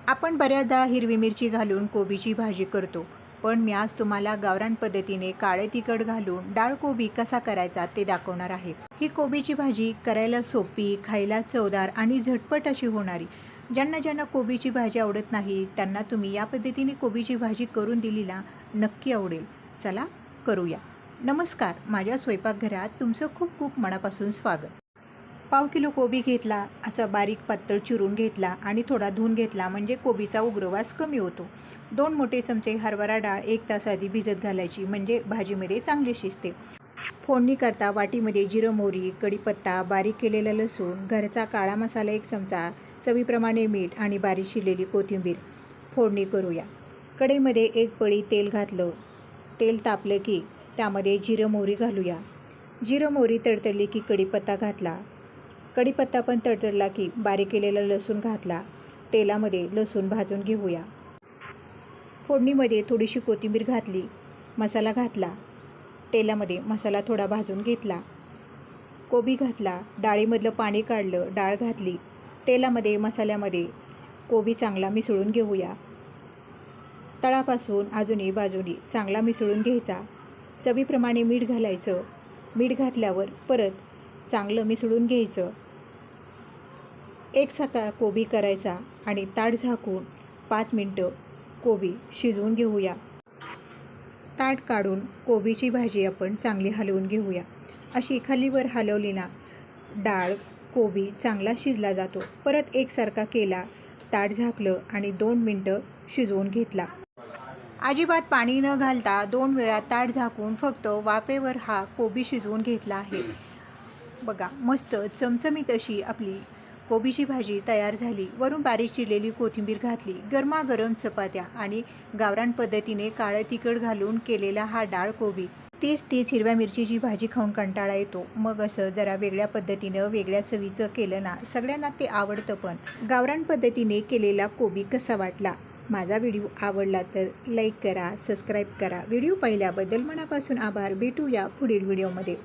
आपण बऱ्याचदा हिरवी मिरची घालून कोबीची भाजी करतो, पण मी आज तुम्हाला गावरान पद्धतीने काळे तिखट घालून डाळ कोबी कसा करायचा ते दाखवणार आहे. ही कोबीची भाजी करायला सोपी, खायला चवदार आणि झटपट अशी होणारी. ज्यांना ज्यांना कोबीची भाजी आवडत नाही त्यांना तुम्ही या पद्धतीने कोबीची भाजी करून दिली ना, नक्की आवडेल. चला करूया. नमस्कार, माझ्या स्वयंपाकघरात तुमचं खूप खूप मनापासून स्वागत. पाव किलो कोबी घेतला, असा बारीक पातळ चिरून घेतला आणि थोडा धुवून घेतला, म्हणजे कोबीचा उग्रवास कमी होतो. 2 मोठे चमचे हरभरा डाळ 1 तास आधी भिजत घालायची, म्हणजे भाजीमध्ये चांगली शिजते. फोडणी करता वाटीमध्ये जिरं, मोहरी, कढीपत्ता, बारीक केलेला लसूण, घरचा काळा मसाला 1 चमचा, चवीप्रमाणे मीठ आणि बारीक चिरलेली कोथिंबीर. फोडणी करूया. कढईमध्ये 1 पळी तेल घातलं. तेल तापलं की त्यामध्ये जिरं, मोहरी घालूया. जिरं, मोहरी तडतडली की कढीपत्ता घातला. कढीपत्ता पण तडतडला की बारीक केलेला लसूण घातला. तेलामध्ये लसूण भाजून घेऊया. फोडणीमध्ये थोडीशी कोथिंबीर घातली. मसाला घातला. तेलामध्ये मसाला थोडा भाजून घेतला. कोबी घातला. डाळीमधलं पाणी काढलं. डाळ घातली. तेलामध्ये मसाल्यामध्ये कोबी चांगला मिसळून घेऊया. तळापासून अजूनही बाजूनी चांगला मिसळून घ्यायचा. चवीप्रमाणे मीठ घालायचं. मीठ घातल्यावर परत चांगलं मिसळून घ्यायचं. एकसारखा कोबी करायचा आणि ताट झाकून 5 मिनटं कोबी शिजवून घेऊया. ताट काढून कोबीची भाजी आपण चांगली हलवून घेऊया. अशी खालीवर हलवली ना, डाळ कोबी चांगला शिजला जातो. परत एकसारखा केला, ताट झाकलं आणि 2 मिनटं शिजवून घेतला. अजिबात पाणी न घालता 2 वेळा ताट झाकून फक्त वाफेवर हा कोबी शिजवून घेतला आहे. बघा, मस्त चमचमीत अशी आपली कोबीची भाजी तयार झाली. वरून बारीक चिरलेली कोथिंबीर घातली. गरमागरम चपात्या आणि गावरान पद्धतीने काळं तिखट घालून केलेला हा डाळ कोबी. तीच हिरव्या मिरचीची भाजी खाऊन कंटाळा येतो. मग असं जरा वेगळ्या पद्धतीनं वेगळ्या चवीचं केलं ना, सगळ्यांना ते आवडतं. पण गावरान पद्धतीने केलेला कोबी कसा वाटला? माझा व्हिडिओ आवडला तर लाईक करा, सबस्क्राईब करा. व्हिडिओ पाहिल्याबद्दल मनापासून आभार. भेटूया पुढील व्हिडिओमध्ये.